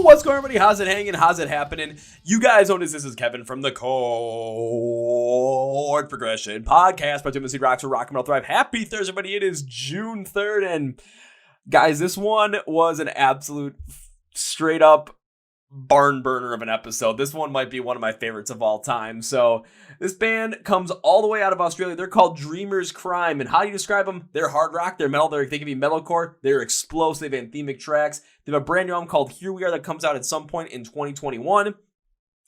What's going on, everybody? How's it hanging? How's it happening? You guys know this. This is Kevin from the Chord Progression Podcast. By Timothy Rocks for Rock and Roll Thrive. Happy Thursday, everybody. It is June 3rd. And guys, this one was an absolute straight up barn burner of an episode. This one might be one of my favorites of all time. So this band comes all the way out of Australia. They're called Dreamers Crime. And how do you describe them? They're hard rock, they're metal, they can be metalcore, they're explosive and themic tracks. They have a brand new album called Here We Are that comes out at some point in 2021.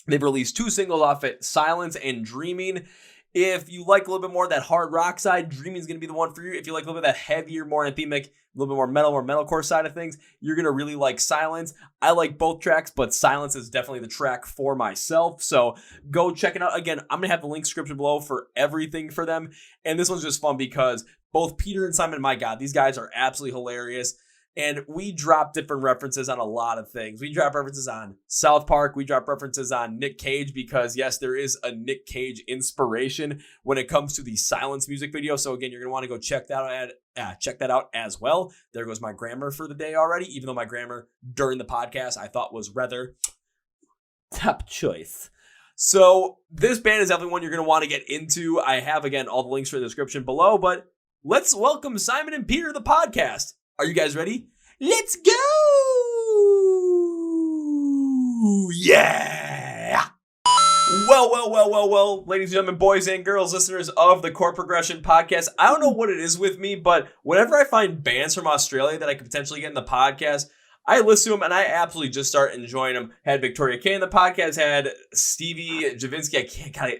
They've released 2 singles off it, Silence and Dreaming. If you like a little bit more of that hard rock side, Dreaming is going to be the one for you. If you like a little bit of that heavier, more anthemic, a little bit more metal, more metalcore side of things, you're going to really like Silence. I like both tracks, but Silence is definitely the track for myself. So go check it out. Again, I'm going to have the link description below for everything for them. And this one's just fun because both Peter and Simon, my God, these guys are absolutely hilarious. And we drop different references on a lot of things. We drop references on South Park. We drop references on Nic Cage because, yes, there is a Nic Cage inspiration when it comes to the Silence music video. So, again, you're going to want to go check that out as well. There goes my grammar for the day already, even though my grammar during the podcast I thought was rather top choice. So this band is definitely one you're going to want to get into. I have, again, all the links for the description below. But let's welcome Simon and Peter to the podcast. Are you guys ready? Let's go! Yeah! Well, ladies and gentlemen, boys and girls, listeners of the Chord Progression Podcast. I don't know what it is with me, but whenever I find bands from Australia that I could potentially get in the podcast, I listen to them and I absolutely just start enjoying them. Had Victoria Kay in the podcast, had Stevie Javinsky.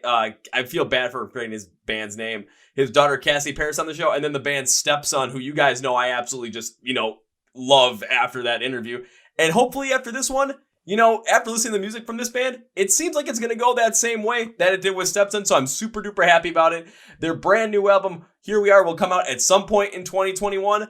I feel bad for forgetting his band's name. His daughter, Cassie Paris, on the show, and then the band's stepson, who you guys know I absolutely just, love after that interview. And hopefully after this one, after listening to the music from this band, it seems like it's going to go that same way that it did with Stepson, so I'm super duper happy about it. Their brand new album, Here We Are, will come out at some point in 2021.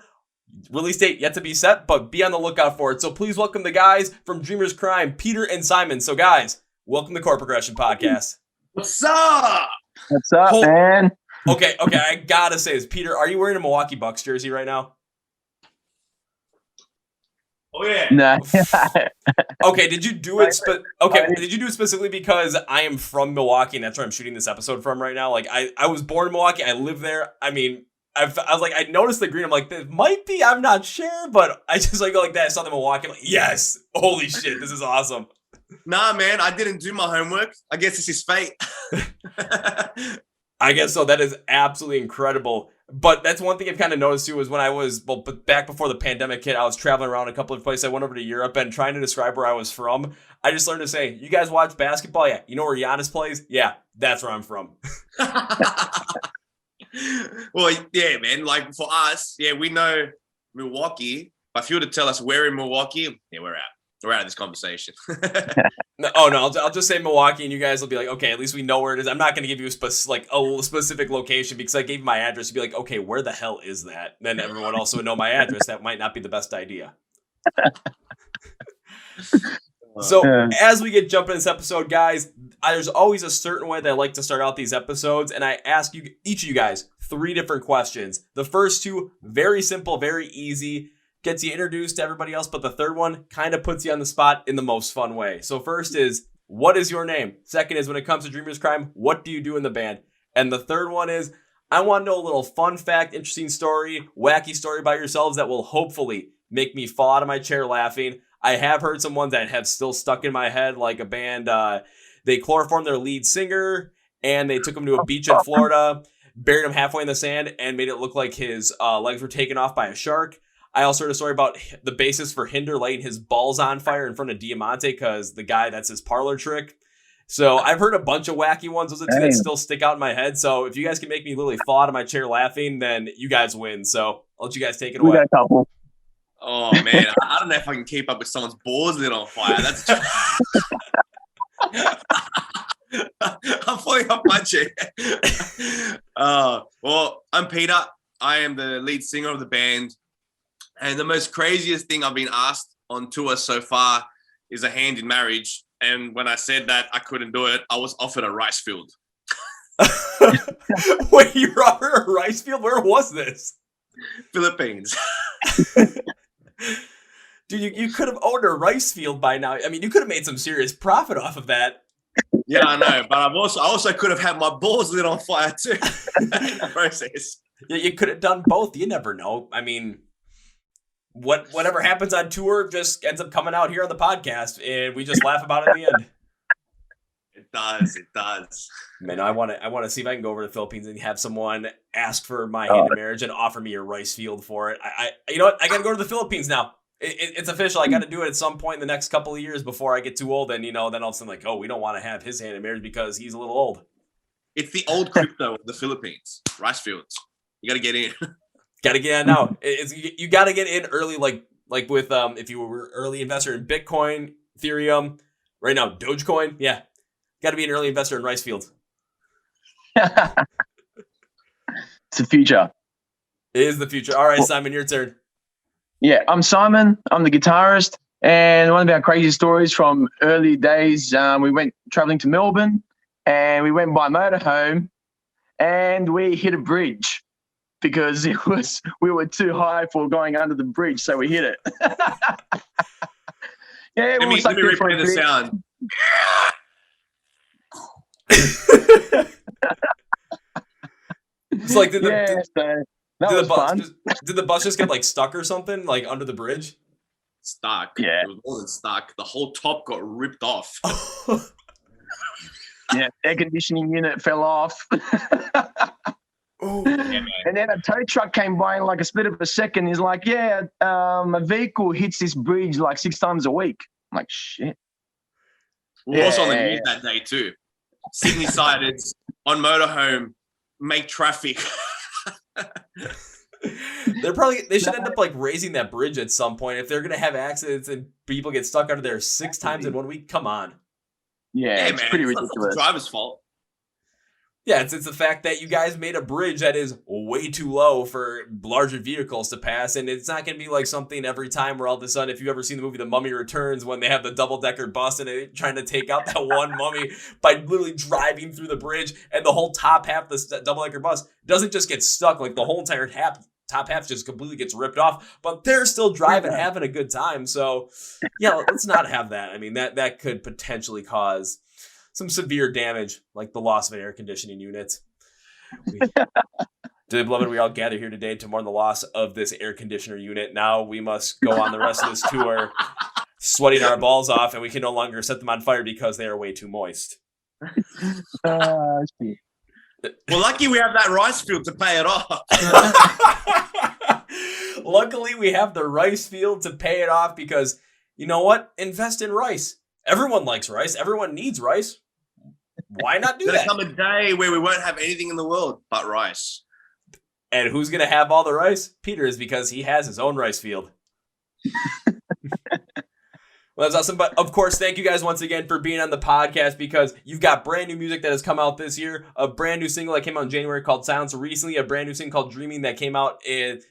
Release date yet to be set, but be on the lookout for it. So please welcome the guys from Dreamers Crime, Peter and Simon. So guys, welcome to Chord Progression Podcast. What's up? What's up, man? Okay, I gotta say this. Peter, are you wearing a Milwaukee Bucks jersey right now? Oh yeah. No. Okay, did you do it? Did you do it specifically because I am from Milwaukee and that's where I'm shooting this episode from right now? Like, I was born in Milwaukee. I live there. I mean, I was like, I noticed the green. I'm like, this might be. I'm not sure, but I just go like that. I saw the Milwaukee. I'm like, yes, holy shit, this is awesome. Nah, man, I didn't do my homework. I guess it's his fate. I guess so. That is absolutely incredible. But that's one thing I've kind of noticed too is when I was, back before the pandemic hit, I was traveling around a couple of places. I went over to Europe and trying to describe where I was from. I just learned to say, you guys watch basketball? Yeah. You know where Giannis plays? Yeah, that's where I'm from. Well, yeah, man. Like for us, yeah, we know Milwaukee. But if you were to tell us we're in Milwaukee, yeah, we're out. We're out of this conversation. No, I'll just say Milwaukee, and you guys will be like, okay, at least we know where it is. I'm not going to give you a specific location because I gave you my address. You'd be like, okay, where the hell is that? Then everyone also would know my address. That might not be the best idea. So as we get jumping in this episode, guys, there's always a certain way that I like to start out these episodes, and I ask you, each of you guys, 3 different questions. The first 2, very simple, very easy, gets you introduced to everybody else, but the third one kind of puts you on the spot in the most fun way. So first is, what is your name? Second is, when it comes to Dreamers Crime, what do you do in the band? And the third one is, I want to know a little fun fact, interesting story, wacky story about yourselves that will hopefully make me fall out of my chair laughing. I have heard some ones that have still stuck in my head, like a band, they chloroformed their lead singer, and they took him to a beach in Florida, buried him halfway in the sand, and made it look like his legs were taken off by a shark. I also heard a story about the basis for Hinder lighting his balls on fire in front of Diamante because the guy, that's his parlor trick. So I've heard a bunch of wacky ones. Those are 2 that still stick out in my head. So if you guys can make me literally fall out of my chair laughing, then you guys win. So I'll let you guys take it away. We got a couple. Oh, man. I don't know if I can keep up with someone's balls lit on fire. That's I'm falling off my chair. Well, I'm Peter. I am the lead singer of the band. And the most craziest thing I've been asked on tour so far is a hand in marriage. And when I said that I couldn't do it, I was offered a rice field. Wait, you were offered a rice field? Where was this? Philippines. Dude, you could have owned a rice field by now. I mean, you could have made some serious profit off of that. Yeah, I know, but I also could have had my balls lit on fire too. In the process. Yeah, you could have done both. You never know. I mean, whatever happens on tour just ends up coming out here on the podcast, and we just laugh about it in the end. It does. Man, I want to see if I can go over to the Philippines and have someone ask for my hand in marriage and offer me a rice field for it. You know what? I got to go to the Philippines now. It's official. I got to do it at some point in the next couple of years before I get too old. And, then all of a sudden, like, oh, we don't want to have his hand in marriage because he's a little old. It's the old crypto of the Philippines. Rice fields. You got to get in. Got to get in now. You got to get in early, like with if you were early investor in Bitcoin, Ethereum, right now, Dogecoin. Yeah. Got to be an early investor in rice fields. It's the future. It is the future. All right, Simon, your turn. Yeah, I'm Simon. I'm the guitarist. And one of our crazy stories from early days, we went traveling to Melbourne and we went by motorhome and we hit a bridge because we were too high for going under the bridge, so we hit it. Yeah, let me replay the sound. It's like did the bus just get like stuck or something like under the bridge? Stuck. Yeah. It was more than stuck. The whole top got ripped off. Yeah, air conditioning unit fell off. Oh. Yeah, and then a tow truck came by in like a split of a second. He's like, yeah, a vehicle hits this bridge like 6 times a week. I'm like, shit. We were also on the news that day too. Sydney-sided on motorhome, make traffic. They should end up like raising that bridge at some point if they're gonna have accidents and people get stuck under there 6 times in 1 week. Come on. Yeah, it's man, pretty it's ridiculous. not the driver's fault. Yeah, it's the fact that you guys made a bridge that is way too low for larger vehicles to pass, and it's not going to be like something every time where all of a sudden, if you've ever seen the movie The Mummy Returns, when they have the double-decker bus and they're trying to take out that one mummy by literally driving through the bridge, and the whole top half of the double-decker bus doesn't just get stuck, like the whole entire top half just completely gets ripped off, but they're still driving, having a good time. So, yeah, let's not have that. I mean, that could potentially cause some severe damage, like the loss of an air conditioning unit. Dearly beloved, we all gather here today to mourn the loss of this air conditioner unit. Now we must go on the rest of this tour sweating our balls off, and we can no longer set them on fire because they are way too moist. Well, lucky we have that rice field to pay it off. Luckily, we have the rice field to pay it off because, you know what? Invest in rice. Everyone likes rice. Everyone needs rice. Why not do that? There's come a day where we won't have anything in the world but rice. And who's going to have all the rice? Peter is, because he has his own rice field. Well, that's awesome. But of course, thank you guys once again for being on the podcast, because you've got brand new music that has come out this year. A brand new single that came out in January called Silence. Recently, a brand new single called Dreaming that came out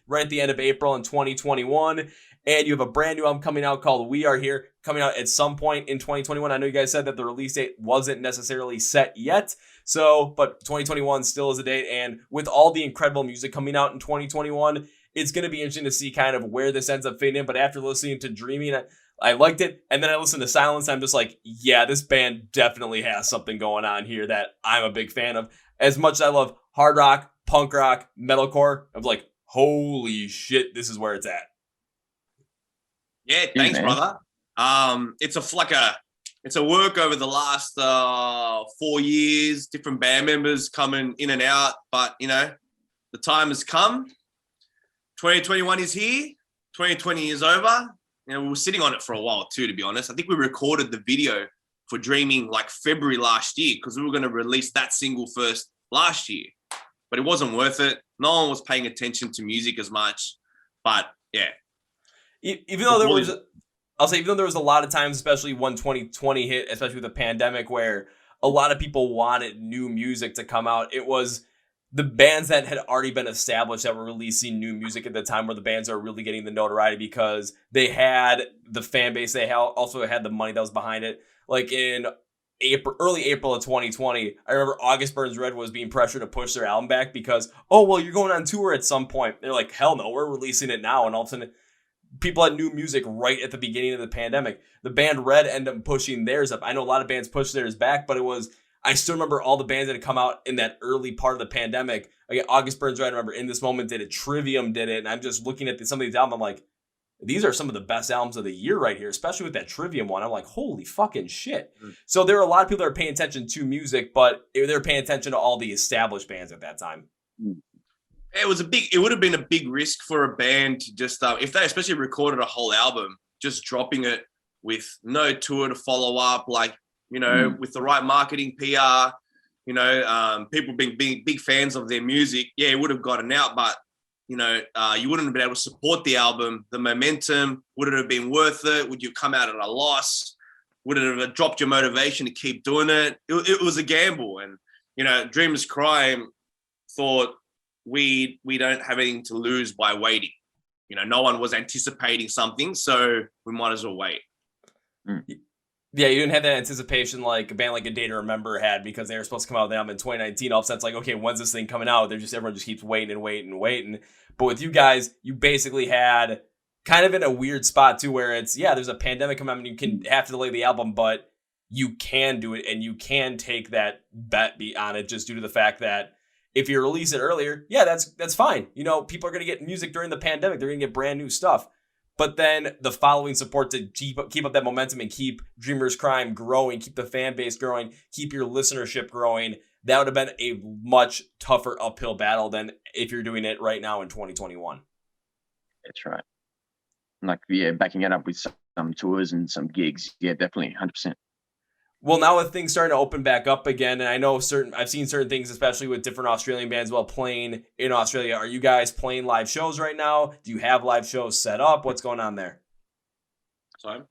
right at the end of April in 2021. And you have a brand new album coming out called We Are Here, coming out at some point in 2021. I know you guys said that the release date wasn't necessarily set yet. But 2021 still is a date. And with all the incredible music coming out in 2021, it's going to be interesting to see kind of where this ends up fitting in. But after listening to Dreaming, I liked it. And then I listened to Silence. I'm just like, yeah, this band definitely has something going on here that I'm a big fan of. As much as I love hard rock, punk rock, metalcore, I'm like, holy shit, this is where it's at. Yeah, thanks, brother. It's a work over the last 4 years, different band members coming in and out, but the time has come. 2021 is here. 2020 is over. We were sitting on it for a while too, to be honest. I think we recorded the video for Dreaming like February last year because we were going to release that single first last year, but it wasn't worth it. No one was paying attention to music as much, but yeah. Even though there was a lot of times, especially when 2020 hit, especially with the pandemic, where a lot of people wanted new music to come out, it was the bands that had already been established that were releasing new music at the time where the bands are really getting the notoriety because they had the fan base, they also had the money that was behind it. Like in early April of 2020, I remember August Burns Red was being pressured to push their album back because, you're going on tour at some point. They're like, hell no, we're releasing it now. And all of a sudden, people had new music right at the beginning of the pandemic. The band Red ended up pushing theirs up. I know a lot of bands pushed theirs back, but I still remember all the bands that had come out in that early part of the pandemic. Again, August Burns Red, I remember In This Moment did it, Trivium did it, and I'm just looking at some of these albums, I'm like, these are some of the best albums of the year right here, especially with that Trivium one. I'm like, holy fucking shit. So there are a lot of people that are paying attention to music, but they're paying attention to all the established bands at that time. It would have been a big risk for a band to just, if they especially recorded a whole album, just dropping it with no tour to follow up, like, with the right marketing, PR, people being big fans of their music. Yeah, it would have gotten out, but you wouldn't have been able to support the album. The momentum, would it have been worth it? Would you come out at a loss? Would it have dropped your motivation to keep doing it? It was a gamble. And, Dreamers Cry thought we don't have anything to lose by waiting. No one was anticipating something, so we might as well wait. Yeah, you didn't have that anticipation like a band like A Day to Remember had, because they were supposed to come out with them in 2019. All of a sudden, it's like, okay, when's this thing coming out? Everyone just keeps waiting and waiting and waiting. But with you guys, you basically had kind of in a weird spot too, where it's, there's a pandemic coming out and you can have to delay the album, but you can do it and you can take that bet on it just due to the fact that if you release it earlier, that's fine. People are going to get music during the pandemic. They're going to get brand new stuff. But then the following support to keep up that momentum and keep Dreamers Crime growing, keep the fan base growing, keep your listenership growing, that would have been a much tougher uphill battle than if you're doing it right now in 2021. That's right. Backing it up with some tours and some gigs. Yeah, definitely, 100%. Well, now with things starting to open back up again, and I know I've seen certain things, especially with different Australian bands while playing in Australia. Are you guys playing live shows right now? Do you have live shows set up? What's going on there? Sorry?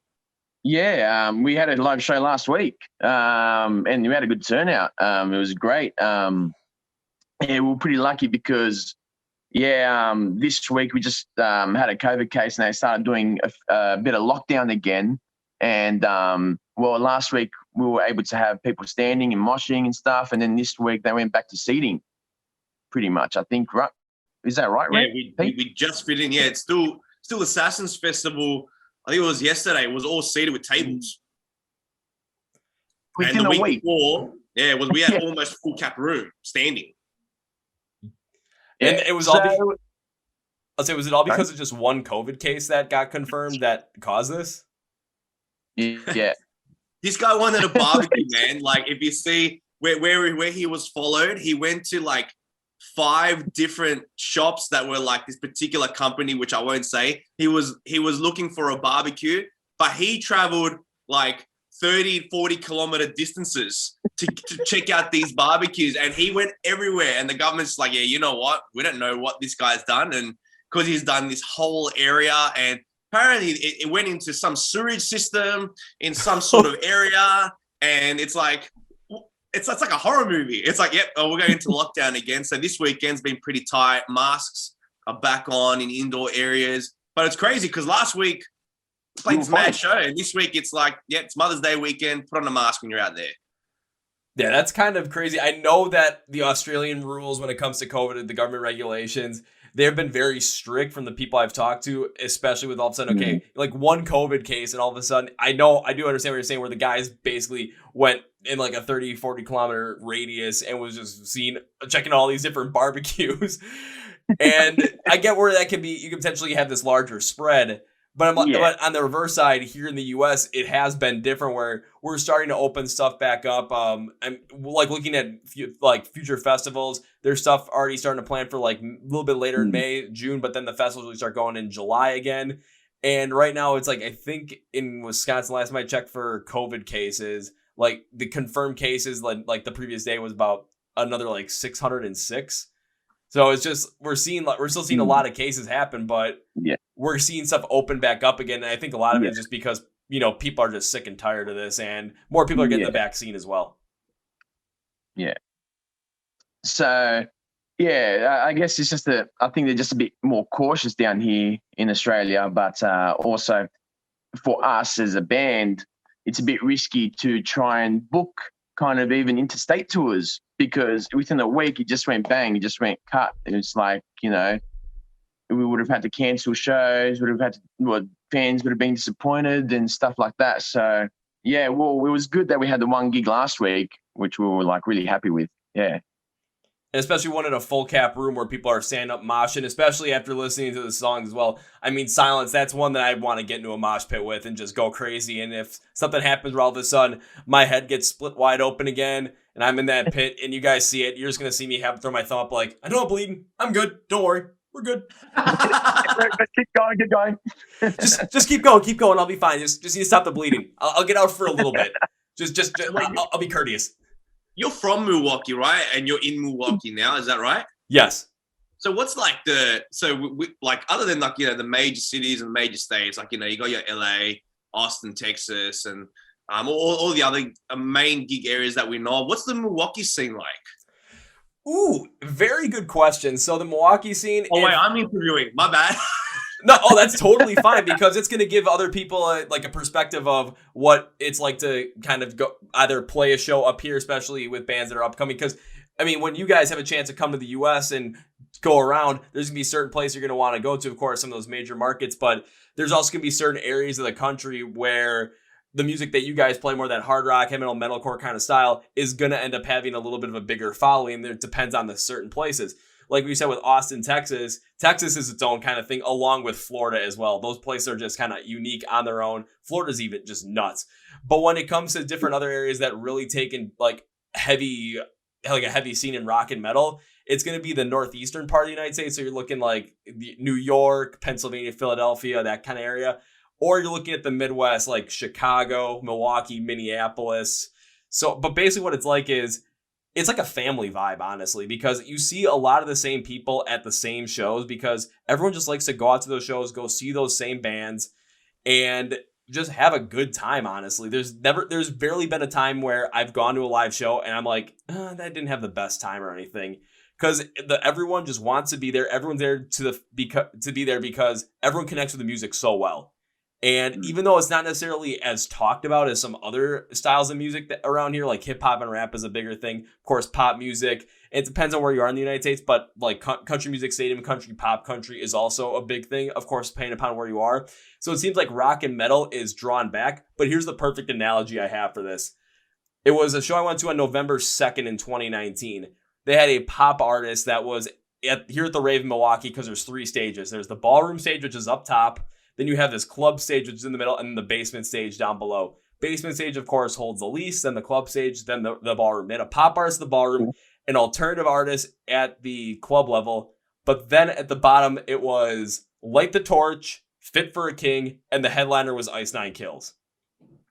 Yeah, we had a live show last week, and we had a good turnout. It was great. We were pretty lucky because, this week we just had a COVID case and they started doing a bit of lockdown again. And, last week we were able to have people standing and moshing and stuff. And then this week they went back to seating pretty much, I think, right? Is that right, Rick? Yeah, we just fit in. Yeah, it's still Assassin's Festival. I think it was yesterday. It was all seated with tables. Within and the a week before, we had almost full cap room standing. And it was was it all because of just one COVID case that got confirmed that caused this? Yeah. This guy wanted a barbecue, man. Like, if you see where he was followed, he went to like 5 different shops that were like this particular company, which I won't say. He was looking for a barbecue, but he traveled like 30, 40 kilometer distances to check out these barbecues, and he went everywhere. And the government's like, yeah, you know what? We don't know what this guy's done, and because he's done this whole area, and apparently it went into some sewage system in some sort of area, and it's like a horror movie. It's like, we're going into lockdown again. So this weekend's been pretty tight. Masks are back on in indoor areas, but it's crazy because last week we played this mad show, and this week it's like, it's Mother's Day weekend. Put on a mask when you're out there. Yeah, that's kind of crazy. I know that the Australian rules when it comes to COVID, the government regulations, they've been very strict from the people I've talked to, especially with all of a sudden, like one COVID case, and all of a sudden, I do understand what you're saying, where the guys basically went in like a 30, 40 kilometer radius and was just checking all these different barbecues. And I get where that can be, you can potentially have this larger spread. But but on the reverse side, here in the U.S., it has been different where we're starting to open stuff back up. I'm like looking at like future festivals. There's stuff already starting to plan for like a little bit later in May, June, but then the festivals will start going in July again. And right now, it's like, I think in Wisconsin, last time I checked for COVID cases, like the confirmed cases, like the previous day was about another like 606. So it's just we're still seeing a lot of cases happen, but we're seeing stuff open back up again. And I think a lot of it is just because, people are just sick and tired of this, and more people are getting the vaccine as well. Yeah. So, I guess it's just I think they're just a bit more cautious down here in Australia, but also for us as a band, it's a bit risky to try and book kind of even interstate tours, because within a week it just went bang, it just went cut. It was like, we would have had to cancel shows, fans would have been disappointed and stuff like that. So yeah, well, it was good that we had the one gig last week, which we were like really happy with. Yeah. And especially one in a full cap room where people are standing up moshing, especially after listening to the songs as well. I mean, Silence, that's one that I'd want to get into a mosh pit with and just go crazy. And if something happens where all of a sudden my head gets split wide open again and I'm in that pit and you guys see it, you're just going to see me throw my thumb up like, I know I'm bleeding. I'm good. Don't worry. We're good. Keep going. just keep going. I'll be fine. Just need to stop the bleeding. I'll get out for a little bit. I'll be courteous. You're from Milwaukee, right? And you're in Milwaukee now, is that right? Yes. So what's like like other than like, the major cities and major states, like, you got your LA, Austin, Texas, and all the other main gig areas that we know of. What's the Milwaukee scene like? Ooh, very good question. So the Milwaukee scene. Oh, wait, I'm interviewing. My bad. No, that's totally fine because it's going to give other people a perspective of what it's like to kind of go either play a show up here, especially with bands that are upcoming. Because, I mean, when you guys have a chance to come to the U.S. and go around, there's going to be certain places you're going to want to go to, of course, some of those major markets. But there's also going to be certain areas of the country where the music that you guys play, more that hard rock, heavy metal, metalcore kind of style, is going to end up having a little bit of a bigger following. It depends on the certain places. Like we said with Austin, Texas is its own kind of thing, along with Florida as well. Those places are just kind of unique on their own. Florida's even just nuts. But when it comes to different other areas that really take in a heavy scene in rock and metal, it's going to be the northeastern part of the United States. So you're looking like New York, Pennsylvania, Philadelphia, that kind of area. Or you're looking at the Midwest, like Chicago, Milwaukee, Minneapolis. So, but basically what it's like is, it's like a family vibe, honestly, because you see a lot of the same people at the same shows because everyone just likes to go out to those shows, go see those same bands, and just have a good time, honestly. There's barely been a time where I've gone to a live show and I'm like, that didn't have the best time or anything. Because everyone just wants to be there. Everyone's there to be there because everyone connects with the music so well. And even though it's not necessarily as talked about as some other styles of music that around here, like hip hop and rap is a bigger thing. Of course, pop music. It depends on where you are in the United States, but like country music, stadium country, pop country is also a big thing. Of course, depending upon where you are. So it seems like rock and metal is drawn back. But here's the perfect analogy I have for this. It was a show I went to on November 2nd in 2019. They had a pop artist that was here at the Rave in Milwaukee because there's 3 stages. There's the ballroom stage, which is up top. Then you have this club stage, which is in the middle, and then the basement stage down below. Basement stage, of course, holds the least, then the club stage, then the ballroom. They had a pop artist at the ballroom, an alternative artist at the club level, but then at the bottom, it was Light the Torch, Fit for a King, and the headliner was Ice Nine Kills.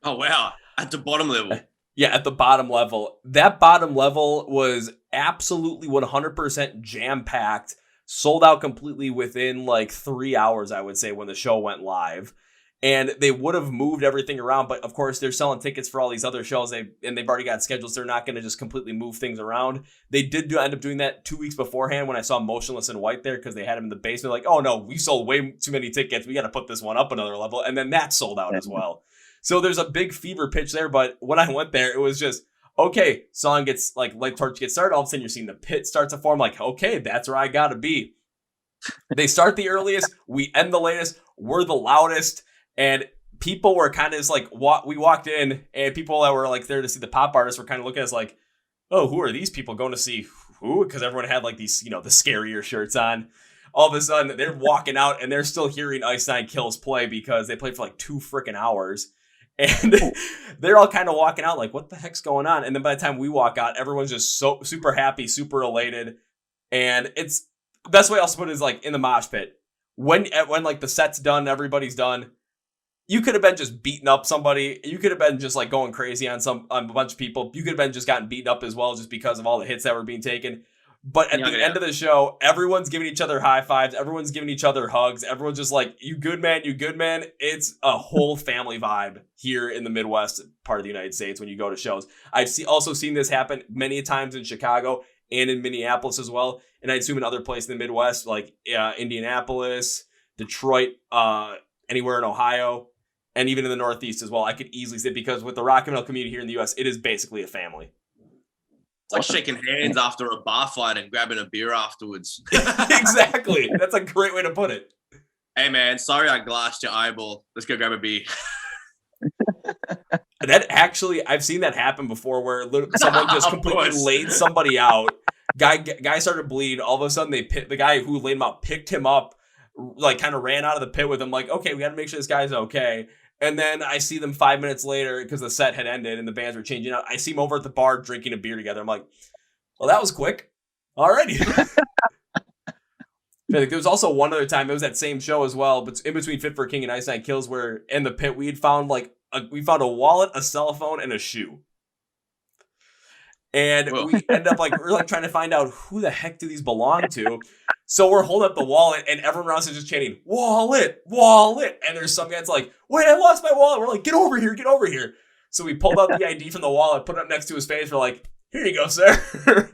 Oh, wow. At the bottom level. Yeah, at the bottom level. That bottom level was absolutely 100% jam-packed. Sold out completely within 3 hours, I would say, when the show went live. And they would have moved everything around, but of course they're selling tickets for all these other shows, and they've already got schedules. They're not going to just completely move things around. They did end up doing that 2 weeks beforehand when I saw Motionless in White there because they had him in the basement. Like, oh no, we sold way too many tickets. We got to put this one up another level, and then that sold out as well. So there's a big fever pitch there. But when I went there, it was just, okay, song gets Light Torch gets started. All of a sudden you're seeing the pit start to form. Like, okay, that's where I got to be. They start the earliest, we end the latest, we're the loudest, and people were kind of just we walked in, and people that were there to see the pop artists were kind of looking at us like, oh, who are these people going to see who? Because everyone had these, the scarier shirts on. All of a sudden, they're walking out, and they're still hearing Ice Nine Kills play because they played for 2 freaking hours. And they're all kind of walking out like, what the heck's going on? And then by the time we walk out, everyone's just so super happy, super elated. And it's, the best way I'll put it is in the mosh pit. When the set's done, everybody's done. You could have been just beating up somebody. You could have been just going crazy on a bunch of people. You could have been just gotten beaten up as well just because of all the hits that were being taken. But at the end of the show, everyone's giving each other high fives. Everyone's giving each other hugs. Everyone's just you good man, you good man. It's a whole family vibe here in the Midwest part of the United States when you go to shows. I've also seen this happen many times in Chicago and in Minneapolis as well. And I assume in other places in the Midwest, Indianapolis, Detroit, anywhere in Ohio, and even in the Northeast as well. I could easily say, because with the rock and roll community here in the U.S., it is basically a family. like shaking hands after a bar fight and grabbing a beer afterwards. Exactly. That's a great way to put it. Hey man, sorry I glassed your eyeball. Let's go grab a beer. That actually, I've seen that happen before, where someone just completely laid somebody out. Guy started bleeding. All of a sudden, the guy who laid him out picked him up, like kind of ran out of the pit with him. Like, okay, we got to make sure this guy's okay. And then I see them 5 minutes later because the set had ended and the bands were changing out. I see them over at the bar drinking a beer together. I'm like, well, that was quick. Alrighty. There was also one other time, it was that same show as well, but in between Fit for a King and Ice Nine Kills, where in the pit we had found we found a wallet, a cell phone, and a shoe. And we end up we're trying to find out who the heck do these belong to. So we're holding up the wallet and everyone around us is just chanting, wallet, wallet. And there's some guy that's like, wait, I lost my wallet. We're like, get over here, get over here. So we pulled out the ID from the wallet, put it up next to his face. We're like, here you go, sir.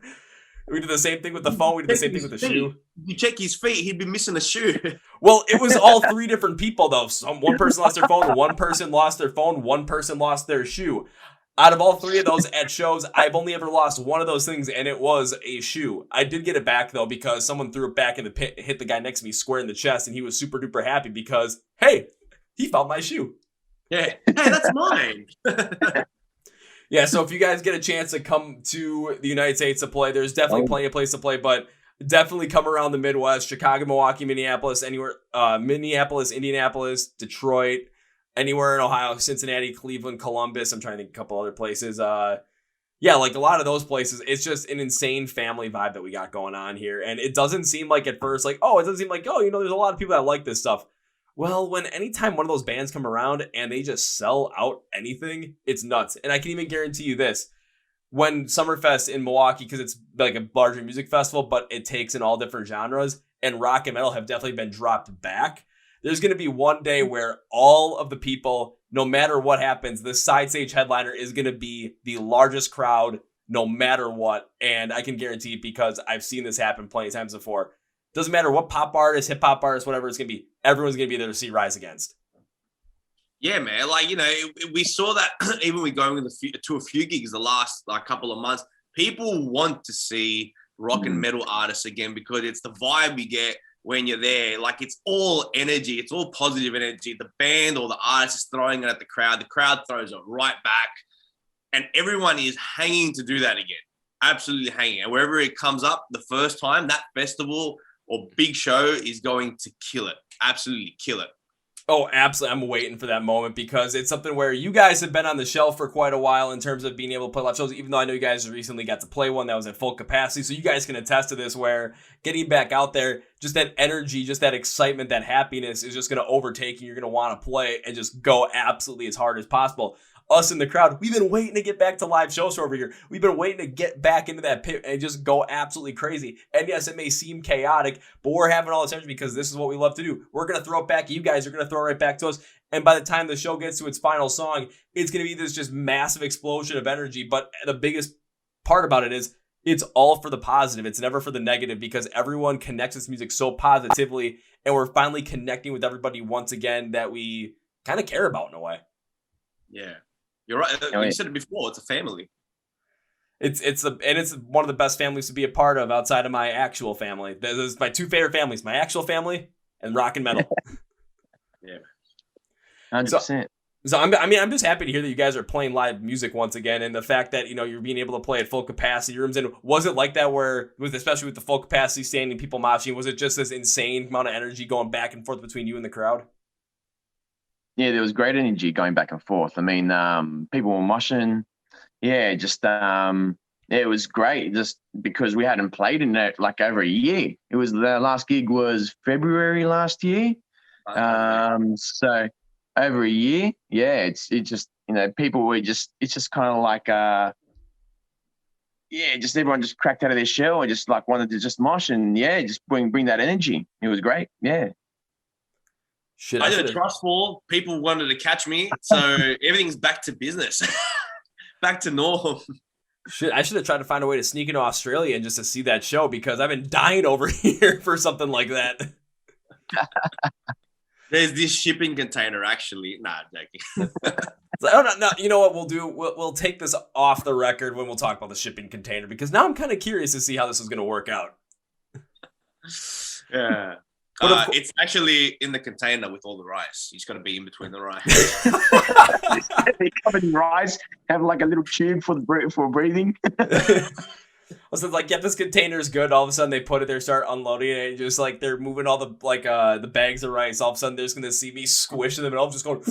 We did the same thing with the phone. We did the same thing with the shoe. If you check his feet, he'd be missing a shoe. Well, it was all three different people, though. One person lost their phone, one person lost their phone, one person lost their shoe. Out of all three of those at shows, I've only ever lost one of those things, and it was a shoe. I did get it back, though, because someone threw it back in the pit, hit the guy next to me square in the chest, and he was super duper happy because, hey, he found my shoe. Yeah. Hey, that's mine. Yeah, so if you guys get a chance to come to the United States to play, there's definitely plenty of place to play, but definitely come around the Midwest, Chicago, Milwaukee, Minneapolis, anywhere, Minneapolis, Indianapolis, Detroit, anywhere in Ohio, Cincinnati, Cleveland, Columbus. I'm trying to think of a couple other places. Yeah, like a lot of those places, it's just an insane family vibe that we got going on here. And it doesn't seem like at first, there's a lot of people that like this stuff. Well, anytime one of those bands come around and they just sell out anything, it's nuts. And I can even guarantee you this. When Summerfest in Milwaukee, because it's like a larger music festival, but it takes in all different genres, and rock and metal have definitely been dropped back, there's going to be one day where all of the people, no matter what happens, the side stage headliner is going to be the largest crowd no matter what. And I can guarantee it because I've seen this happen plenty of times before. Doesn't matter what pop artist, hip hop artist, whatever it's going to be, everyone's going to be there to see Rise Against. Yeah, man. We saw that even with going to a few gigs the last couple of months. People want to see rock and metal artists again because it's the vibe you get when you're there. Like, it's all energy. It's all positive energy. The band or the artist is throwing it at the crowd. The crowd throws it right back. And everyone is hanging to do that again. Absolutely hanging. And wherever it comes up the first time, that festival or big show is going to kill it. Absolutely kill it. Oh, absolutely. I'm waiting for that moment because it's something where you guys have been on the shelf for quite a while in terms of being able to play live shows, even though I know you guys recently got to play one that was at full capacity. So you guys can attest to this, where getting back out there, just that energy, just that excitement, that happiness is just going to overtake you. You're going to want to play and just go absolutely as hard as possible. Us in the crowd, we've been waiting to get back to live shows over here. We've been waiting to get back into that pit and just go absolutely crazy. And yes, it may seem chaotic, but we're having all this energy because this is what we love to do. We're going to throw it back. You guys are going to throw it right back to us. And by the time the show gets to its final song, it's going to be this just massive explosion of energy. But the biggest part about it is it's all for the positive. It's never for the negative because everyone connects this music so positively. And we're finally connecting with everybody once again that we kind of care about in a way. Yeah. You're right. You said it before. It's a family. It's one of the best families to be a part of outside of my actual family. Those are my two favorite families: my actual family and rock and metal. Yeah, 100%. So I'm just happy to hear that you guys are playing live music once again, and the fact that you're being able to play at full capacity rooms. And was it like that especially with the full capacity standing people moshing? Was it just this insane amount of energy going back and forth between you and the crowd? Yeah, there was great energy going back and forth. I mean, people were moshing. Yeah, it was great just because we hadn't played in it over a year. The last gig was February last year. So over a year, yeah, it's just, people were it's just kind of like, just everyone just cracked out of their shell and just wanted to just mosh and just bring that energy. It was great. Yeah. Shit, I did a trust fall. People wanted to catch me, so everything's back to business, back to normal. Shit, I should have tried to find a way to sneak into Australia and just to see that show because I've been dying over here for something like that. There's this shipping container, actually. Nah, joking. Like, oh no, you know what we'll do? We'll take this off the record when we'll talk about the shipping container, because now I'm kind of curious to see how this is going to work out. Yeah. It's actually in the container with all the rice. You just got to be in between the rice. They covered in rice, have like a little tube for breathing. So like, yeah, this container's good. All of a sudden they put it there, start unloading it, and just like they're moving all the the bags of rice. All of a sudden they're just gonna see me squishing them, and I'm just going,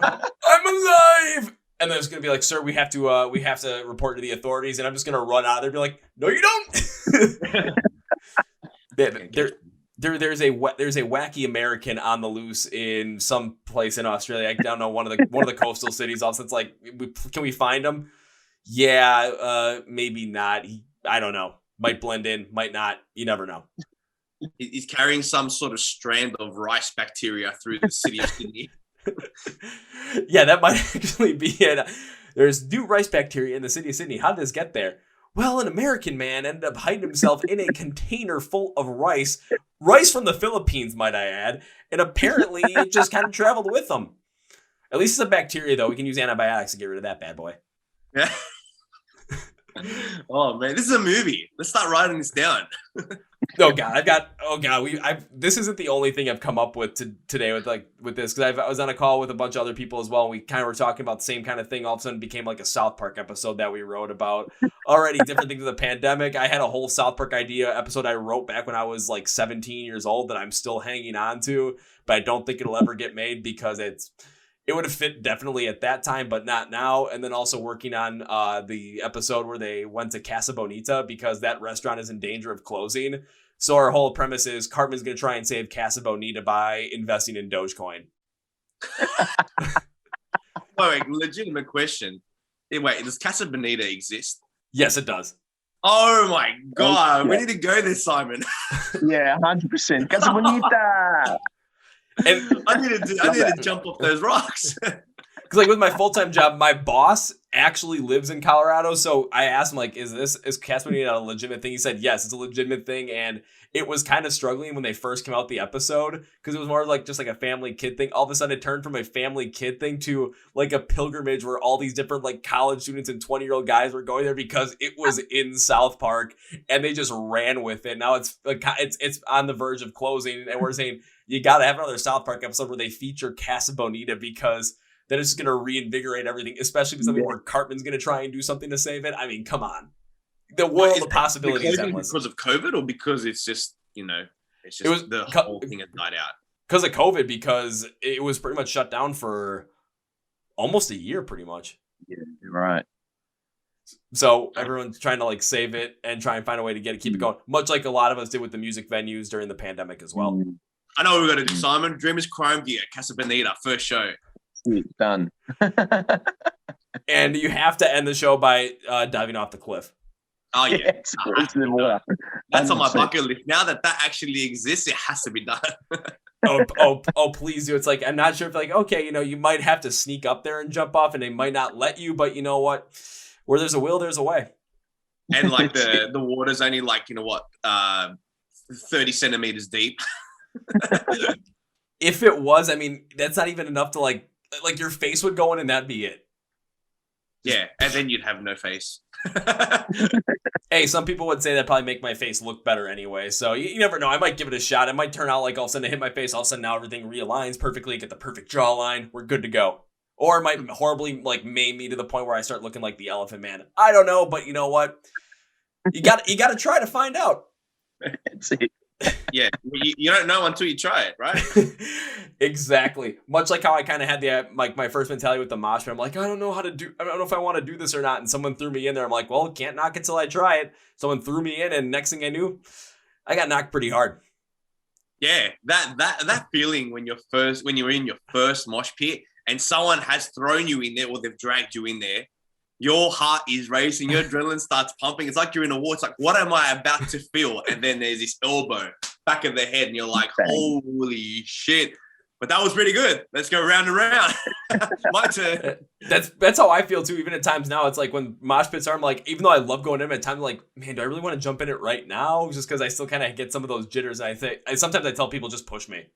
I'm alive. And then it's gonna be like, sir, we have to report to the authorities, and I'm just gonna run out of there and be like, no, you don't. There's a wacky American on the loose in some place in Australia. I don't know, one of the coastal cities. Also, it's like, can we find him? Yeah, maybe not. I don't know. Might blend in, might not. You never know. He's carrying some sort of strand of rice bacteria through the city of Sydney. Yeah, that might actually be it. There's new rice bacteria in the city of Sydney. How did this get there? Well, an American man ended up hiding himself in a container full of rice from the Philippines, might I add, and apparently it just kind of traveled with him. At least it's a bacteria, though. We can use antibiotics to get rid of that bad boy. Yeah. Oh man, this is a movie. Let's start writing this down. Oh god, this isn't the only thing I've come up with today with this, because I was on a call with a bunch of other people as well, and we kind of were talking about the same kind of thing. All of a sudden it became like a South Park episode that we wrote about already different things of the pandemic. I had a whole South Park idea episode I wrote back when I was like 17 years old that I'm still hanging on to, but I don't think it'll ever get made because it would have fit definitely at that time, but not now. And then also working on the episode where they went to Casa Bonita because that restaurant is in danger of closing. So our whole premise is Cartman's going to try and save Casa Bonita by investing in Dogecoin. Wait, legitimate question. Wait, does Casa Bonita exist? Yes, it does. Oh my God. We need to go there, Simon. Yeah, 100%. Casa Bonita. And I need to jump off those rocks. Because like with my full-time job, my boss actually lives in Colorado. So I asked him, like, is Casa Bonita a legitimate thing? He said, yes, it's a legitimate thing. And it was kind of struggling when they first came out the episode because it was more like just like a family kid thing. All of a sudden it turned from a family kid thing to like a pilgrimage where all these different like college students and 20-year-old guys were going there because it was in South Park and they just ran with it. Now it's on the verge of closing. And we're saying you got to have another South Park episode where they feature Casa Bonita because then it's just going to reinvigorate everything, especially because where Cartman's going to try and do something to save it. I mean, come on. The world of possibilities is endless. Because of COVID or because it's just, the whole thing has died out? Because of COVID, because it was pretty much shut down for almost a year, pretty much. Yeah, you're right. So everyone's trying to like save it and try and find a way to keep it going, much like a lot of us did with the music venues during the pandemic as well. I know what we're going to do, Simon. Dreamers Crime Gear, Casa Bonita, first show. Done. And you have to end the show by diving off the cliff. Oh yeah, that's on my 100%. bucket list. Now that actually exists, it has to be done. oh, please do. It's like, I'm not sure if like, okay, you might have to sneak up there and jump off and they might not let you, but you know what? Where there's a will, there's a way. And like the water's only like, 30 centimeters deep. If it was, I mean, that's not even enough to like your face would go in and that'd be it. Yeah, and then you'd have no face. Hey, some people would say that probably make my face look better anyway. So you never know. I might give it a shot. It might turn out like all of a sudden I hit my face. All of a sudden now everything realigns perfectly. Get the perfect jawline. We're good to go. Or it might horribly like maim me to the point where I start looking like the Elephant Man. I don't know, but you know what? You got to try to find out. That's it. Yeah, you don't know until you try it, right? Exactly. Much like how I kind of had the my first mentality with the mosh pit. I'm like, I don't know if I want to do this or not. And someone threw me in there. I'm like, well, can't knock it till I try it. Someone threw me in, and next thing I knew, I got knocked pretty hard. Yeah, that feeling when you're in your first mosh pit and someone has thrown you in there or they've dragged you in there. Your heart is racing, your adrenaline starts pumping. It's like you're in a war. It's like, what am I about to feel? And then there's this elbow back of the head, and you're like, holy shit. But that was pretty good. Let's go round and round. My turn. That's how I feel too. Even at times now, it's like when mosh pits are, I'm like, even though I love going in, at times I'm like, man, do I really want to jump in it right now? Just because I still kind of get some of those jitters. And sometimes I tell people just push me.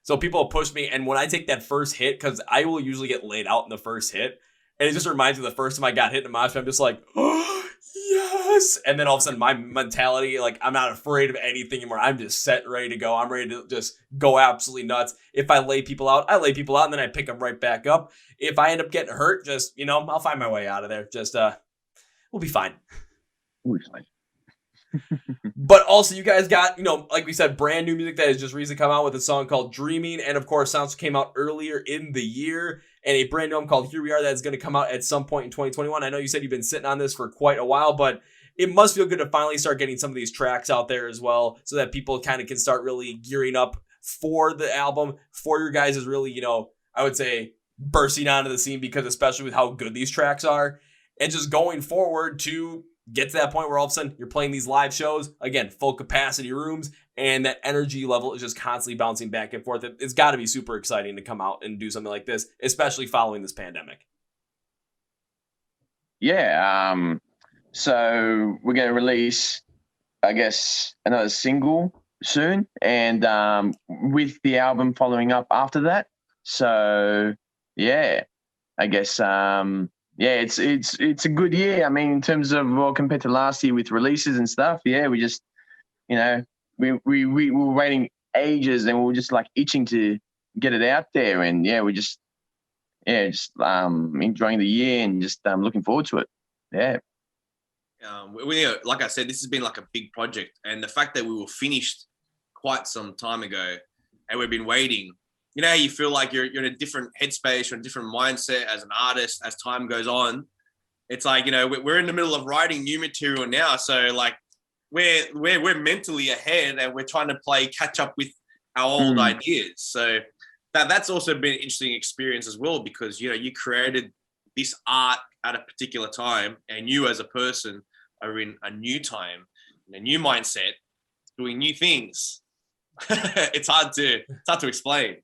So people have pushed me, and when I take that first hit, because I will usually get laid out in the first hit, and it just reminds me of the first time I got hit in a mosh pit, I'm just like, oh, yes! And then all of a sudden, my mentality, like, I'm not afraid of anything anymore. I'm just set and ready to go. I'm ready to just go absolutely nuts. If I lay people out, I lay people out, and then I pick them right back up. If I end up getting hurt, just, I'll find my way out of there. Just, we'll be fine. We'll be fine. But also, you guys got, like we said, brand new music that has just recently come out with a song called Dreaming. And of course, sounds came out earlier in the year. And a brand new album called Here We Are that's going to come out at some point in 2021. I know you said you've been sitting on this for quite a while, but it must feel good to finally start getting some of these tracks out there as well, so that people kind of can start really gearing up for the album, for your guys is really, I would say bursting onto the scene, because especially with how good these tracks are, and just going forward to get to that point where all of a sudden you're playing these live shows, again, full capacity rooms, and that energy level is just constantly bouncing back and forth. It's got to be super exciting to come out and do something like this, especially following this pandemic. Yeah. So we're going to release, I guess, another single soon, and with the album following up after that. So yeah, I guess it's a good year. I mean, in terms of, well, compared to last year with releases and stuff, yeah, we just, we were waiting ages, and we were just like itching to get it out there, and we're just enjoying the year and just looking forward to it. Yeah. Like I said, this has been like a big project, and the fact that we were finished quite some time ago, and we've been waiting. You know how you feel like you're in a different headspace, you're in a different mindset as an artist as time goes on. It's like, we're in the middle of writing new material now, so like we're mentally ahead, and we're trying to play catch up with our old ideas. So that's also been an interesting experience as well, because you created this art at a particular time, and you as a person are in a new time, in a new mindset, doing new things. It's hard to explain.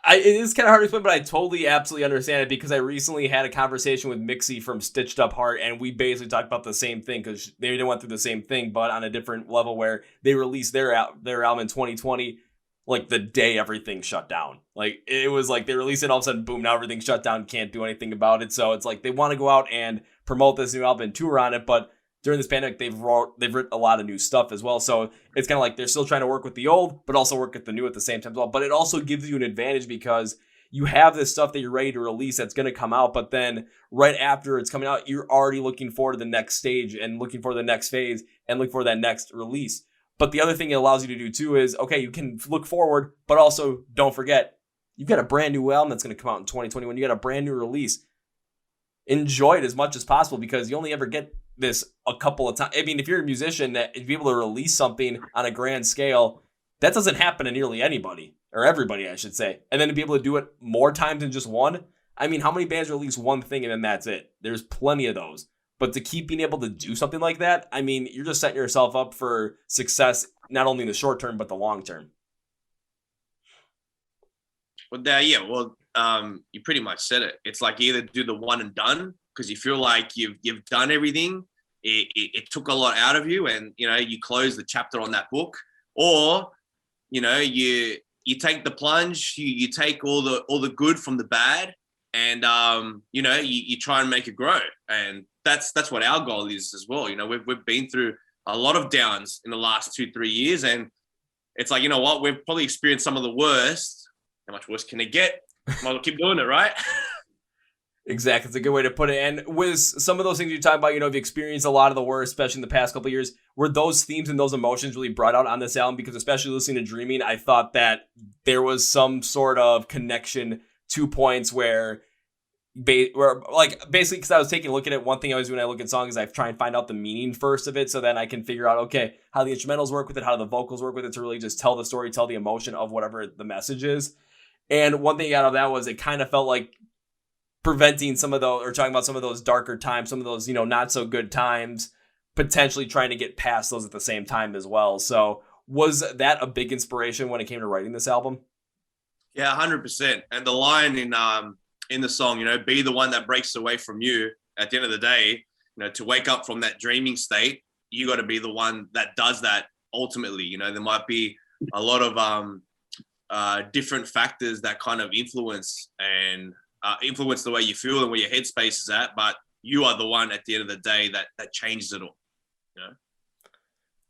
It is kind of hard to explain, but I totally, absolutely understand it, because I recently had a conversation with Mixie from Stitched Up Heart, and we basically talked about the same thing, because they went through the same thing, but on a different level, where they released their album in 2020, like the day everything shut down. Like, it was like they released it, all of a sudden, boom, now everything's shut down, can't do anything about it. So it's like they want to go out and promote this new album and tour on it, but during this pandemic, they've written a lot of new stuff as well. So it's kind of like they're still trying to work with the old, but also work with the new at the same time as well. But it also gives you an advantage, because you have this stuff that you're ready to release that's going to come out, but then right after it's coming out, you're already looking forward to the next stage and looking for the next phase and look for that next release. But the other thing it allows you to do too is, okay, you can look forward, but also don't forget, you've got a brand new album that's going to come out in 2021. You got a brand new release. Enjoy it as much as possible, because you only ever get this a couple of times. I mean, if you're a musician, that if you're able to release something on a grand scale, that doesn't happen to nearly anybody, or everybody, I should say. And then to be able to do it more times than just one. I mean, how many bands release one thing and then that's it? There's plenty of those. But to keep being able to do something like that, I mean, you're just setting yourself up for success, not only in the short term, but the long term. Well, you pretty much said it. It's like you either do the one and done, because you feel like you've done everything. It took a lot out of you, and you close the chapter on that book, or you take the plunge, you take all the good from the bad, and you try and make it grow. And that's what our goal is as well. We've been through a lot of downs in the last 2-3 years, and it's like, what, we've probably experienced some of the worst. How much worse can it get? Might as well keep doing it, right? Exactly. It's a good way to put it. And with some of those things you talk about, you've experienced a lot of the worst, especially in the past couple of years. Were those themes and those emotions really brought out on this album? Because especially listening to Dreaming, I thought that there was some sort of connection to points where basically, because I was taking a look at it, one thing I always do when I look at songs is I try and find out the meaning first of it, so then I can figure out, okay, how the instrumentals work with it, how the vocals work with it, to really just tell the story, tell the emotion of whatever the message is. And one thing out of that was it kind of felt like preventing some of those, or talking about some of those darker times, some of those, not so good times, potentially trying to get past those at the same time as well. So was that a big inspiration when it came to writing this album? Yeah, 100%. And the line in the song, be the one that breaks away from you. At the end of the day, to wake up from that dreaming state, you got to be the one that does that ultimately. There might be a lot of different factors that kind of influence the way you feel and where your headspace is at. But you are the one at the end of the day that changes it all. You know?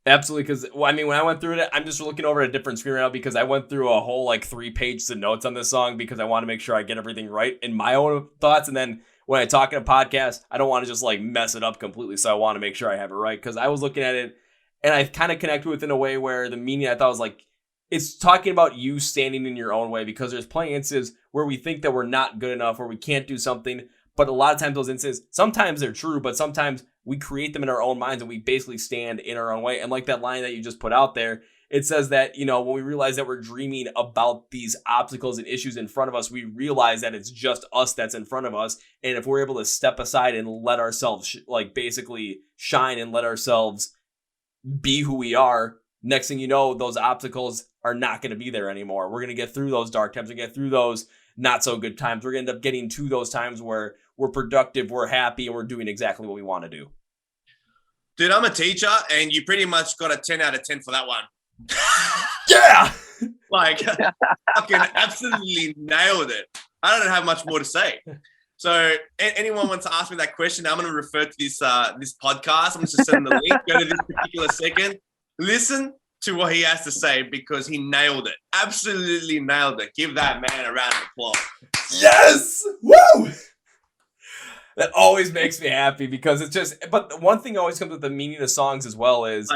Absolutely, because I mean, when I went through it, I'm just looking over at a different screen right now because I went through a whole like 3 pages of notes on this song because I want to make sure I get everything right in my own thoughts. And then when I talk in a podcast, I don't want to just like mess it up completely. So I want to make sure I have it right because I was looking at it and I kind of connected with it in a way where the meaning I thought was like, it's talking about you standing in your own way because there's plenty of instances where we think that we're not good enough or we can't do something. But a lot of times those instances, sometimes they're true, but sometimes we create them in our own minds and we basically stand in our own way. And like that line that you just put out there, it says that, you know, when we realize that we're dreaming about these obstacles and issues in front of us, we realize that it's just us that's in front of us. And if we're able to step aside and let ourselves basically shine and let ourselves be who we are, next thing you know, those obstacles are not going to be there anymore. We're going to get through those dark times and get through those not so good times. We're going to end up getting to those times where we're productive, we're happy, and we're doing exactly what we want to do. Dude, I'm a teacher, and you pretty much got a 10 out of 10 for that one. Yeah! Like, fucking absolutely nailed it. I don't have much more to say. So anyone wants to ask me that question, I'm going to refer to this podcast. I'm just going to send the link. Go to this particular second. Listen to what he has to say because he nailed it. Absolutely nailed it. Give that man a round of applause. Yes! Woo! That always makes me happy because it's just, but one thing always comes with the meaning of songs as well is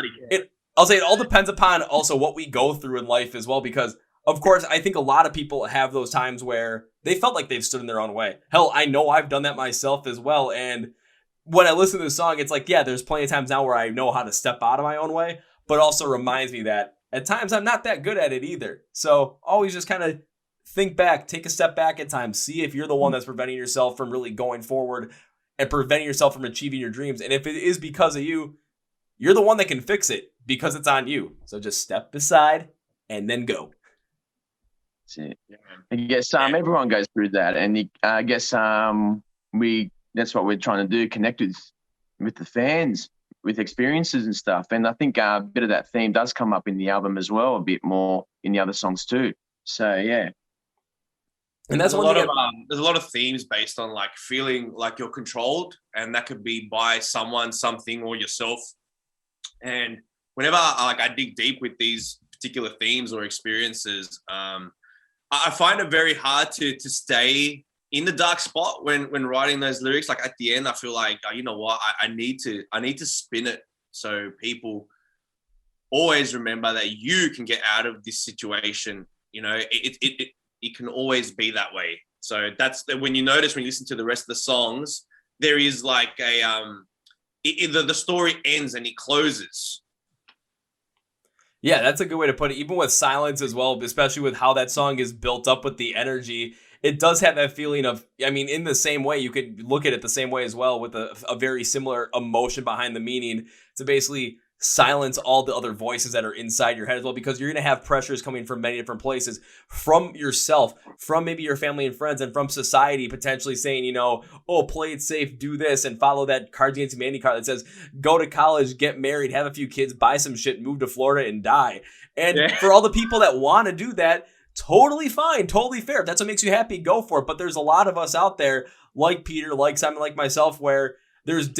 I'll say it all depends upon also what we go through in life as well, because of course, I think a lot of people have those times where they felt like they've stood in their own way. Hell, I know I've done that myself as well. And when I listen to the song, it's like, yeah, there's plenty of times now where I know how to step out of my own way, but also reminds me that at times I'm not that good at it either. So always just kind of think back, take a step back at times, see if you're the one that's preventing yourself from really going forward and preventing yourself from achieving your dreams. And if it is because of you, you're the one that can fix it because it's on you. So just step aside and then go. That's it. I guess everyone goes through that, and I guess that's what we're trying to do, connect with the fans, with experiences and stuff. And I think a bit of that theme does come up in the album as well, a bit more in the other songs too. So yeah. And that's there's a lot of themes based on like feeling like you're controlled, and that could be by someone, something, or yourself. And whenever I dig deep with these particular themes or experiences, I find it very hard to stay in the dark spot when writing those lyrics. Like at the end, I feel like, you know what, I need to spin it so people always remember that you can get out of this situation. You know, it can always be that way. So that's when you notice, when you listen to the rest of the songs, there is like the story ends and it closes. Yeah, that's a good way to put it. Even with Silence as well, especially with how that song is built up with the energy, it does have that feeling of, I mean, in the same way, you could look at it the same way as well, with a very similar emotion behind the meaning to basically silence all the other voices that are inside your head as well, because you're going to have pressures coming from many different places, from yourself, from maybe your family and friends, and from society potentially saying, you know, oh, play it safe, do this, and follow that Cards Against Humanity card that says, go to college, get married, have a few kids, buy some shit, move to Florida, and die. And for all the people that want to do that, totally fine, totally fair. If that's what makes you happy, go for it. But there's a lot of us out there, like Peter, like Simon, like myself, where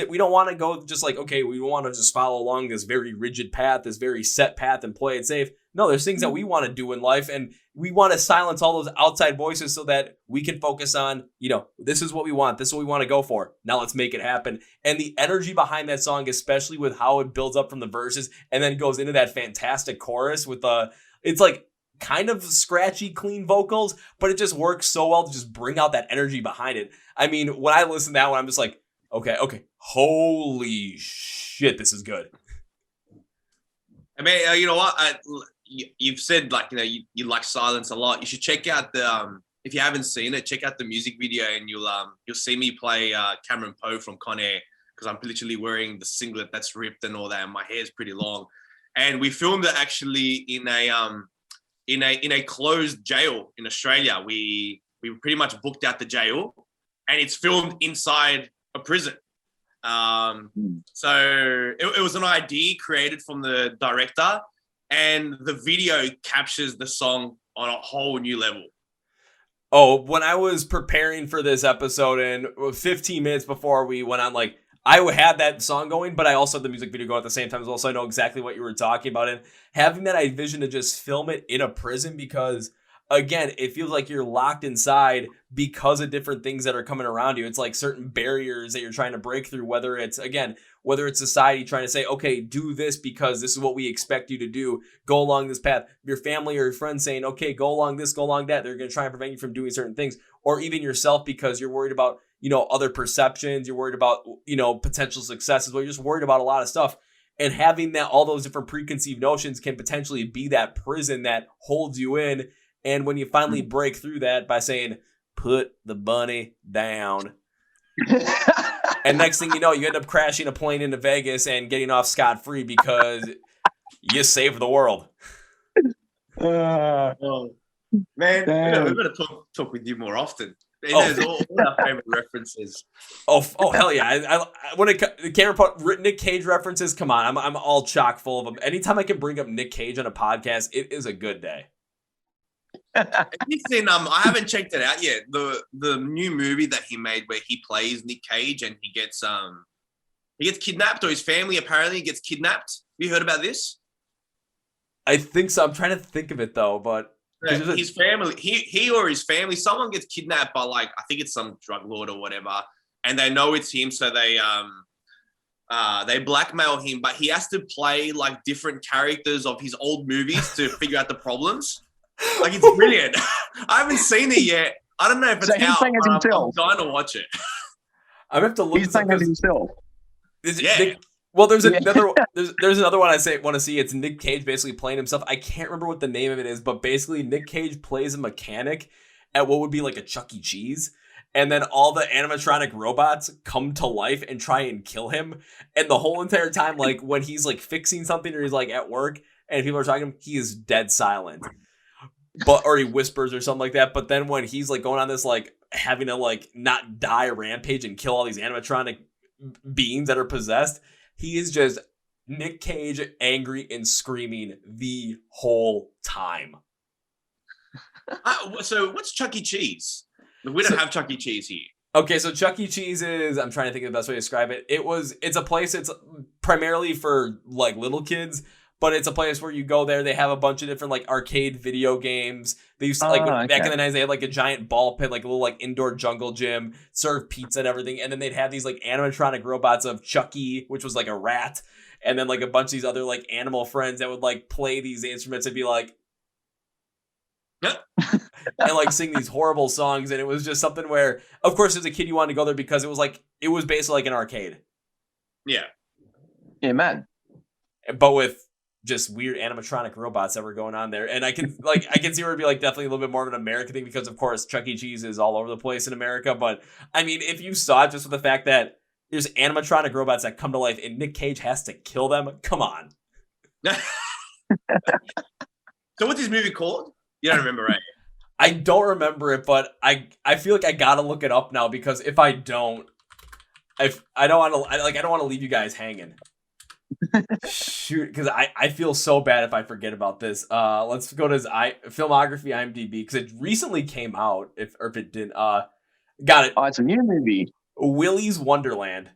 we don't want to go just like, okay, we want to just follow along this very rigid path, this very set path and play it safe. No, there's things that we want to do in life, and we want to silence all those outside voices so that we can focus on, you know, this is what we want. This is what we want to go for. Now let's make it happen. And the energy behind that song, especially with how it builds up from the verses and then goes into that fantastic chorus with it's like kind of scratchy, clean vocals, but it just works so well to just bring out that energy behind it. I mean, when I listen to that one, I'm just like, okay, holy shit, this is good. I mean, you know what? You've said, like, you know, you like Silence a lot. You should check out if you haven't seen it, check out the music video, and you'll see me play Cameron Poe from Con Air, because I'm literally wearing the singlet that's ripped and all that, and my hair's pretty long. And we filmed it actually in a closed jail in Australia. We pretty much booked out the jail, and it's filmed inside a prison. So it was an idea created from the director, and the video captures the song on a whole new level. Oh, when I was preparing for this episode and 15 minutes before we went on, like, I had that song going, but I also had the music video going at the same time as well, so I know exactly what you were talking about. And having that vision to just film it in a prison because, again, it feels like you're locked inside because of different things that are coming around you. It's like certain barriers that you're trying to break through, whether it's society trying to say, okay, do this because this is what we expect you to do. Go along this path. Your family or your friends saying, okay, go along this, go along that. They're going to try and prevent you from doing certain things. Or even yourself because you're worried about, other perceptions. You're worried about, potential successes. Well, you're just worried about a lot of stuff. And having all those different preconceived notions can potentially be that prison that holds you in. And when you finally break through that by saying, put the bunny down. And next thing you know, you end up crashing a plane into Vegas and getting off scot-free because you saved the world. Man, we've got to talk with you more often. There's all our favorite references. Oh, hell yeah. I when the camera Nic Cage references, come on. I'm all chock full of them. Anytime I can bring up Nic Cage on a podcast, it is a good day. Listen, I haven't checked it out yet. The new movie that he made where he plays Nic Cage and he gets kidnapped, or his family apparently gets kidnapped. Have you heard about this? I think so. I'm trying to think of it though, but his family, he or his family, someone gets kidnapped by I think it's some drug lord or whatever, and they know it's him, so they blackmail him, but he has to play different characters of his old movies to figure out the problems. It's brilliant. I haven't seen it yet. I don't know if it's out. I'm dying to watch it. I'm gonna have to look. He's saying it himself. There's another. There's another one I want to see. It's Nic Cage basically playing himself. I can't remember what the name of it is, but basically Nic Cage plays a mechanic at what would be like a Chuck E. Cheese, and then all the animatronic robots come to life and try and kill him. And the whole entire time, when he's fixing something or he's at work and people are talking to him, he is dead silent. Or he whispers or something like that. But then when he's going on this having to not die rampage and kill all these animatronic beings that are possessed, he is just Nic Cage angry and screaming the whole time. So what's Chuck E. Cheese? We don't have Chuck E. Cheese here. Okay, so Chuck E. Cheese is, I'm trying to think of the best way to describe it. It's a place, it's primarily for little kids. But it's a place where you go there. They have a bunch of different arcade video games. They used to back in the 90s. They had a giant ball pit, a little indoor jungle gym, serve pizza and everything. And then they'd have these animatronic robots of Chucky, which was a rat, and then a bunch of these other animal friends that would play these instruments and be and sing these horrible songs. And it was just something where, of course, as a kid you wanted to go there because it was basically an arcade. Yeah. Yeah, man. But with just weird animatronic robots that were going on there. And I can see where it'd be definitely a little bit more of an American thing because of course Chuck E. Cheese is all over the place in America. But I mean, if you saw it just with the fact that there's animatronic robots that come to life and Nic Cage has to kill them, come on. So what's this movie called? You don't remember, right? I don't remember it, but I feel like I gotta look it up now because if I don't, I don't want to leave you guys hanging. Shoot, because I feel so bad if I forget about this. Let's go to his filmography, IMDb, because it recently came out. If it didn't, got it. Oh, it's a new movie. Willy's Wonderland.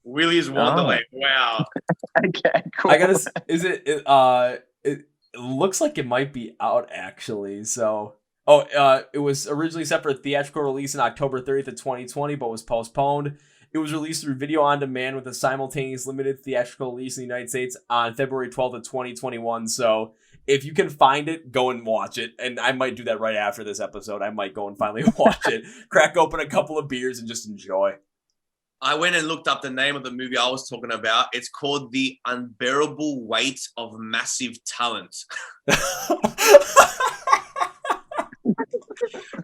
Willy's Wonderland. Oh. Wow. Okay, cool. I gotta. Is it? It looks like it might be out actually. So, it was originally set for a theatrical release in October 30th of 2020, but was postponed. It was released through video on demand with a simultaneous limited theatrical release in the United States on February 12th of 2021. So if you can find it, go and watch it. And I might do that right after this episode. I might go and finally watch it, crack open a couple of beers and just enjoy. I went and looked up the name of the movie I was talking about. It's called The Unbearable Weight of Massive Talent.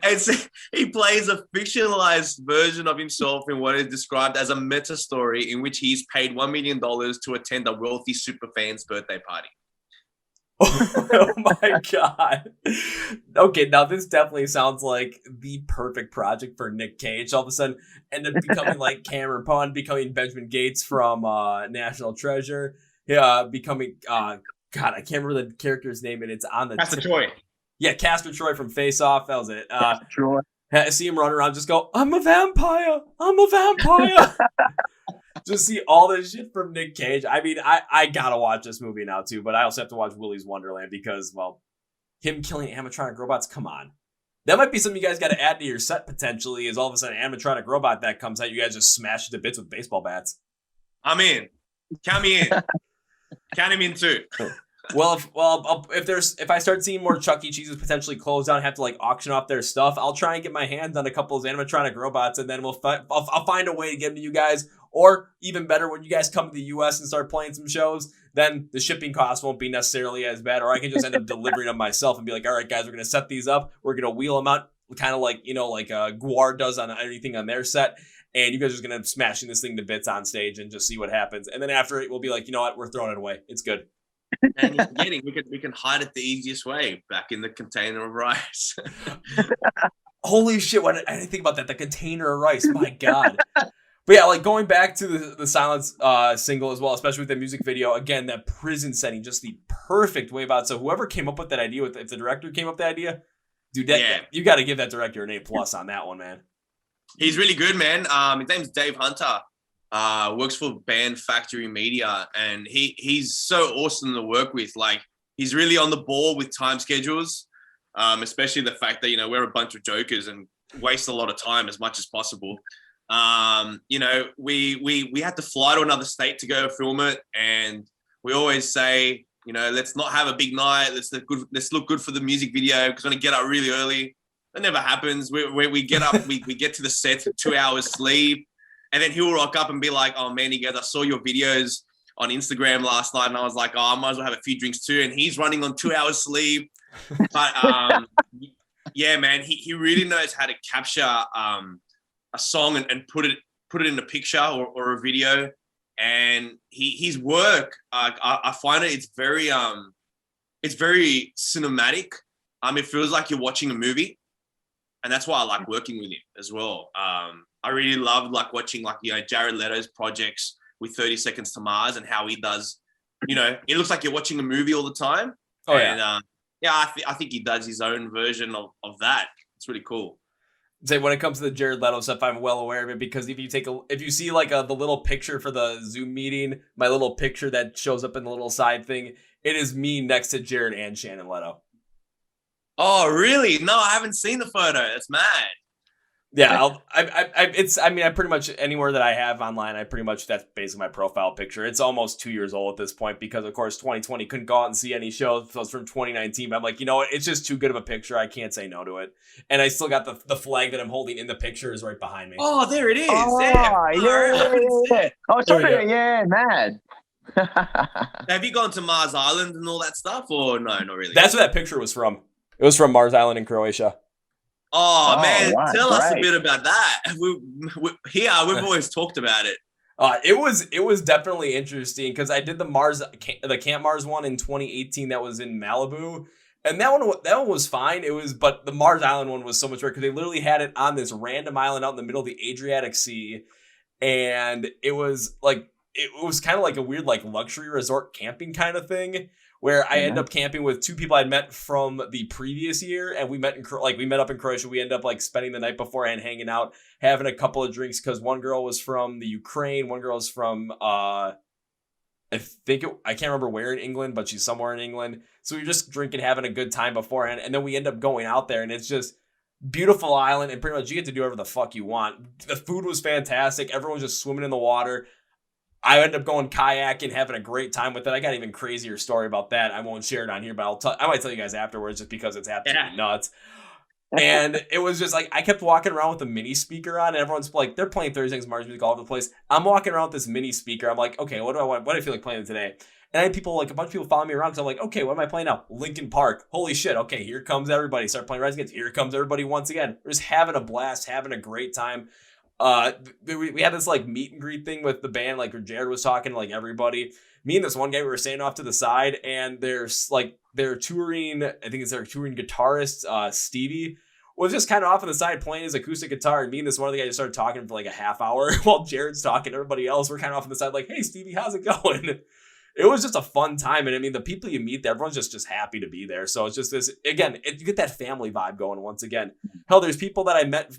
And so he plays a fictionalized version of himself in what is described as a meta story in which he's paid $1 million to attend a wealthy superfan's birthday party. Oh my God. Okay, now this definitely sounds like the perfect project for Nic Cage. All of a sudden, end up becoming Cameron Pond, becoming Benjamin Gates from National Treasure. Yeah, becoming, God, I can't remember the character's name, and it's on the That's a choice. Yeah, Castor Troy from Face Off. That was it. Troy. See him run around, just go, I'm a vampire. I'm a vampire. Just see all this shit from Nic Cage. I mean, I gotta watch this movie now too, but I also have to watch Willy's Wonderland because, well, him killing animatronic robots, come on. That might be something you guys got to add to your set potentially, is all of a sudden an animatronic robot that comes out, you guys just smash it to bits with baseball bats. I'm in. Count me in. Count him in too. Well, if I start seeing more Chuck E. Cheese's potentially close down, have to like auction off their stuff, I'll try and get my hands on a couple of those animatronic robots, and then I'll find a way to get them to you guys. Or even better, when you guys come to the U.S. and start playing some shows, then the shipping costs won't be necessarily as bad. Or I can just end up delivering them myself and be like, all right, guys, we're gonna set these up. We're gonna wheel them out, kind of like Guar does on anything on their set. And you guys are just gonna smashing this thing to bits on stage and just see what happens. And then after it, we'll be like, you know what, we're throwing it away. It's good. And you're forgetting, we can hide it the easiest way, back in the container of rice. Holy shit! I didn't think about that. The container of rice. My God. But yeah, like going back to the Silence single as well, especially with the music video. Again, that prison setting, just the perfect way about it. So whoever came up with that idea, if the director came up with that idea, dude, you got to give that director an A+ on that one, man. He's really good, man. His name's Dave Hunter. Works for Band Factory Media, and he's so awesome to work with. Like, he's really on the ball with time schedules, especially the fact that, we're a bunch of jokers and waste a lot of time as much as possible. We had to fly to another state to go film it, and we always say, let's not have a big night. Let's look good for the music video, because we're gonna get up really early. That never happens. We get up, we get to the set for 2 hours sleep. And then he'll rock up and be like, oh, man, he goes, I saw your videos on Instagram last night. And I was like, oh, I might as well have a few drinks too. And he's running on 2 hours sleep. But yeah, man, he really knows how to capture a song and put it in a picture or a video. And his work, I find it's very cinematic. It feels like you're watching a movie. And that's why I like working with him as well. I really love watching Jared Leto's projects with 30 Seconds to Mars, and how he does, it looks like you're watching a movie all the time. Oh, and, I think he does his own version of that. It's really cool. Say, when it comes to the Jared Leto stuff, I'm well aware of it, because if you see the little picture for the Zoom meeting, my little picture that shows up in the little side thing, it is me next to Jared and Shannon Leto. Oh, really? No, I haven't seen the photo. That's mad. Yeah, I pretty much, anywhere that I have online, that's basically my profile picture. It's almost 2 years old at this point, because of course 2020 couldn't go out and see any shows. So it's from 2019. But I'm like, you know what? It's just too good of a picture. I can't say no to it. And I still got the flag that I'm holding in the picture is right behind me. Oh, there it is. Oh, yeah. Oh, sorry. Yeah, mad. Have you gone to Mars Island and all that stuff, or no, not really? That's where that picture was from. It was from Mars Island in Croatia. Oh, man, right, tell us a bit about that. We've always talked about it. It was definitely interesting, because I did the Camp Mars one in 2018 that was in Malibu, and that one was fine. But the Mars Island one was so much better, because they literally had it on this random island out in the middle of the Adriatic Sea, and it was kind of like a weird luxury resort camping kind of thing, where I ended up camping with two people I'd met from the previous year, and we met up in Croatia. We ended up spending the night beforehand, hanging out, having a couple of drinks, because one girl was from the Ukraine, one girl was from I can't remember where in England, but she's somewhere in England. So we were just drinking, having a good time beforehand, and then we end up going out there, and it's just beautiful island, and pretty much you get to do whatever the fuck you want. The food was fantastic. Everyone was just swimming in the water. I ended up going kayaking, having a great time with it. I got an even crazier story about that. I won't share it on here, but I might tell you guys afterwards, just because it's absolutely nuts. And it was just I kept walking around with a mini speaker on, and everyone's they're playing Thursday's Mars music all over the place. I'm walking around with this mini speaker. I'm like, okay, what do I want? What do I feel like playing today? And I had people, a bunch of people following me around, because I'm like, okay, what am I playing now? Linkin Park. Holy shit. Okay, here comes everybody. Start playing Rise Against. Here comes everybody once again. We're just having a blast, having a great time. We had this meet and greet thing with the band, where Jared was talking to everybody. Me and this one guy, we were standing off to the side, and there's their touring, I think it's their touring guitarist, Stevie, was just kind of off on the side playing his acoustic guitar. And me and this one other guy just started talking for a half hour while Jared's talking to everybody else. We're kind of off on the side, hey Stevie, how's it going? it was just a fun time. And I mean, the people you meet, everyone's just happy to be there. So it's just this, again, you get that family vibe going once again. Hell, there's people that I met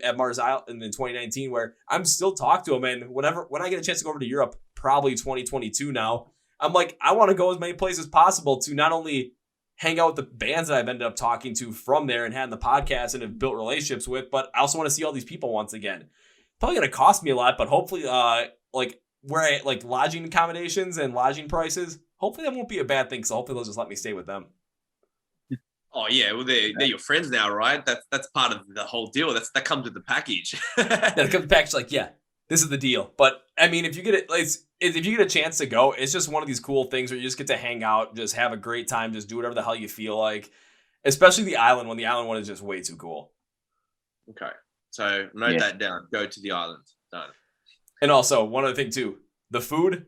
at Mars Island in 2019 where I'm still talking to them. And when I get a chance to go over to Europe, probably 2022 now, I'm like, I want to go as many places as possible to not only hang out with the bands that I've ended up talking to from there and had in the podcast and have built relationships with, but I also want to see all these people once again. Probably going to cost me a lot, but hopefully, lodging accommodations and lodging prices, hopefully that won't be a bad thing. So hopefully they'll just let me stay with them. Oh yeah, well they're your friends now, right? That's part of the whole deal. That comes with the package. That comes with the package. Like, yeah, this is the deal. But I mean, if you get it, if you get a chance to go, it's just one of these cool things where you just get to hang out, just have a great time, just do whatever the hell you feel like. Especially the island one. The island one is just way too cool. Okay, so note that down. Go to the island. Done. And also, one other thing too, the food,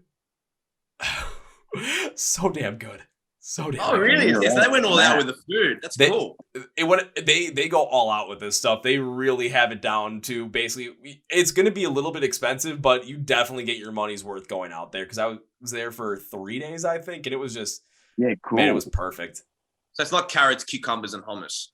so damn good. So damn good. Oh, really? Yes, they went all out with the food. That's cool. They go all out with this stuff. They really have it down to basically, it's going to be a little bit expensive, but you definitely get your money's worth going out there. Because I was there for 3 days, I think, and it was just, cool. Man, it was perfect. So it's not carrots, cucumbers, and hummus.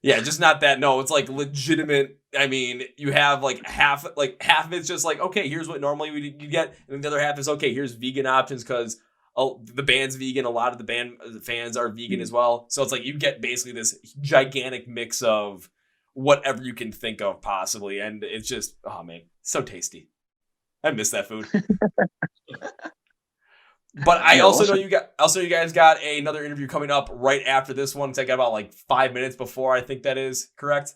Yeah, just not that. No, it's like legitimate. I mean, you have half of it's just like, okay, here's what normally you get. And the other half is, okay, here's vegan options because the band's vegan. A lot of the band fans are vegan as well. So it's like you get basically this gigantic mix of whatever you can think of possibly. And it's just, oh man, so tasty. I miss that food. But I also know you guys got another interview coming up right after this one. Because I got about 5 minutes before, I think that is correct.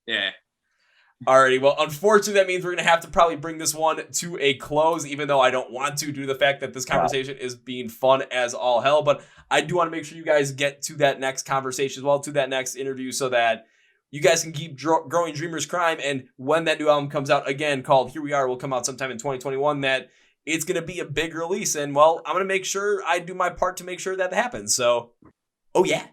Yeah. Alrighty. Well, unfortunately, that means we're gonna have to probably bring this one to a close, even though I don't want to, due to the fact that this conversation is being fun as all hell. But I do want to make sure you guys get to that next conversation as well, to that next interview, so that you guys can keep growing Dreamers Crime. And when that new album comes out, again, called Here We Are, will come out sometime in 2021, that it's going to be a big release. And, well, I'm going to make sure I do my part to make sure that happens. So, oh, yeah.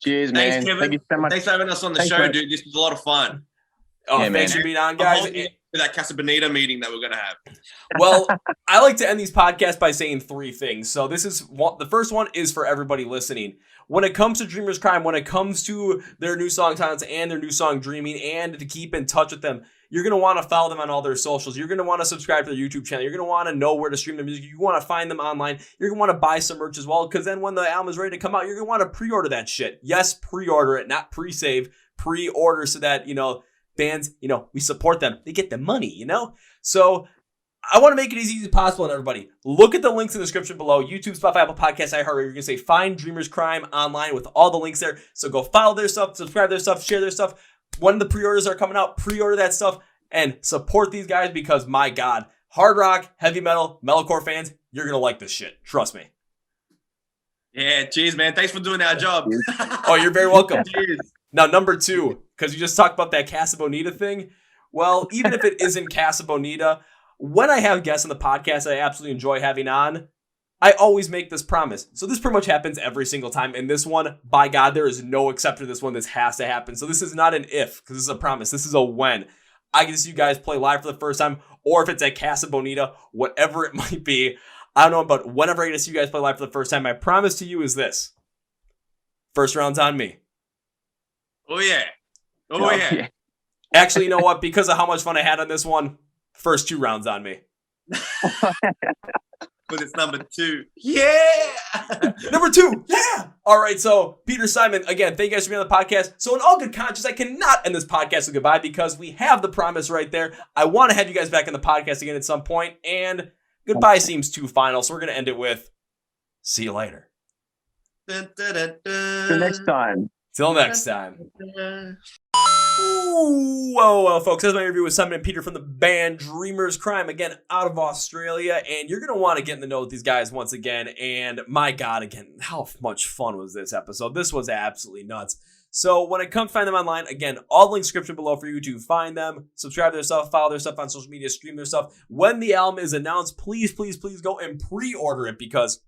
Cheers, man. Thanks, Kevin. Thank you so much. Thanks for having us on the show, dude. This was a lot of fun. Oh, yeah, thanks for being on, guys. For that Casa Bonita meeting that we're going to have. Well, I like to end these podcasts by saying 3 things. So this is the first one is for everybody listening. When it comes to Dreamers Crime, when it comes to their new song Silence and their new song Dreaming, and to keep in touch with them, you're going to want to follow them on all their socials. You're going to want to subscribe to their YouTube channel. You're going to want to know where to stream their music. You want to find them online. You're going to want to buy some merch as well, because then when the album is ready to come out, you're going to want to pre-order that shit. Yes, pre-order it, not pre-save. Pre-order so that, bands, we support them. They get the money, So I want to make it as easy as possible on everybody. Look at the links in the description below. YouTube, Spotify, Apple Podcasts, iHeart. You're going to say find Dreamers Crime online with all the links there. So go follow their stuff, subscribe to their stuff, share their stuff. When the pre-orders are coming out, pre-order that stuff and support these guys, because my God, hard rock, heavy metal, metalcore fans, you're going to like this shit. Trust me. Yeah, cheers, man. Thanks for doing our job. Oh, you're very welcome. Cheers. Now, number 2, because you just talked about that Casa Bonita thing. Well, even if it isn't Casa Bonita, when I have guests on the podcast I absolutely enjoy having on, I always make this promise. So this pretty much happens every single time. And this one, by God, there is no exception to this one. This has to happen. So this is not an if, because this is a promise. This is a when. I get to see you guys play live for the first time, or if it's at Casa Bonita, whatever it might be. I don't know, but whenever I get to see you guys play live for the first time, my promise to you is this. First round's on me. Oh, yeah. Oh, yeah. Actually, you know what? Because of how much fun I had on this one, first 2 rounds on me. But it's number 2. Yeah! Number 2. Yeah! All right, so Peter Simon, again, thank you guys for being on the podcast. So in all good conscience, I cannot end this podcast with goodbye, because we have the promise right there. I want to have you guys back on the podcast again at some point, and goodbye seems too final, so we're going to end it with see you later. Dun, dun, dun, dun. Till next time. Till next time. Ooh, well, folks, that's my interview with Simon and Peter from the band Dreamers Crime, again, out of Australia, and you're going to want to get in the know with these guys once again, and my God, again, how much fun was this episode? This was absolutely nuts. So when it comes to find them online, again, all links description below for you to find them, subscribe to their stuff, follow their stuff on social media, stream their stuff. When the album is announced, please, please, please go and pre-order it, because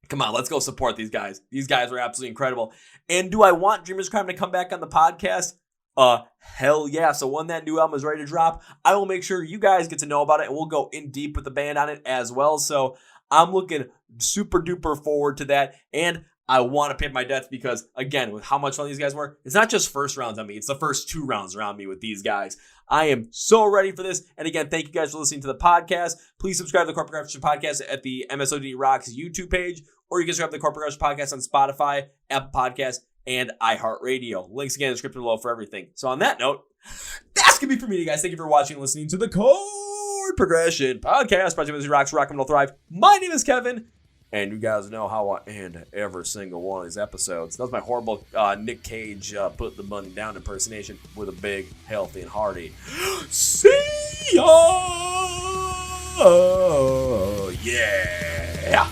come on, let's go support these guys. These guys were absolutely incredible. And do I want Dreamers Crime to come back on the podcast? Hell yeah. So when that new album is ready to drop, I will make sure you guys get to know about it, and we'll go in deep with the band on it as well. So I'm looking super duper forward to that. And I want to pay my debts because, again, with how much fun these guys were, it's not just first rounds on me. It's the first 2 rounds around me with these guys. I am so ready for this. And again, thank you guys for listening to the podcast. Please subscribe to the Corporate Crush Podcast at the MSOD Rocks YouTube page, or you can subscribe to the Corporate Crush Podcast on Spotify, Apple Podcasts, and iHeart Radio. Links again in the description below for everything. So on that note, that's going to be for me, guys. Thank you for watching and listening to the Chord Progression Podcast. Project MSOD Rocks, Rock and Roll Thrive. My name is Kevin. And you guys know how I end every single one of these episodes. That was my horrible Nic Cage put the money down impersonation with a big, healthy, and hearty. See ya! Yeah!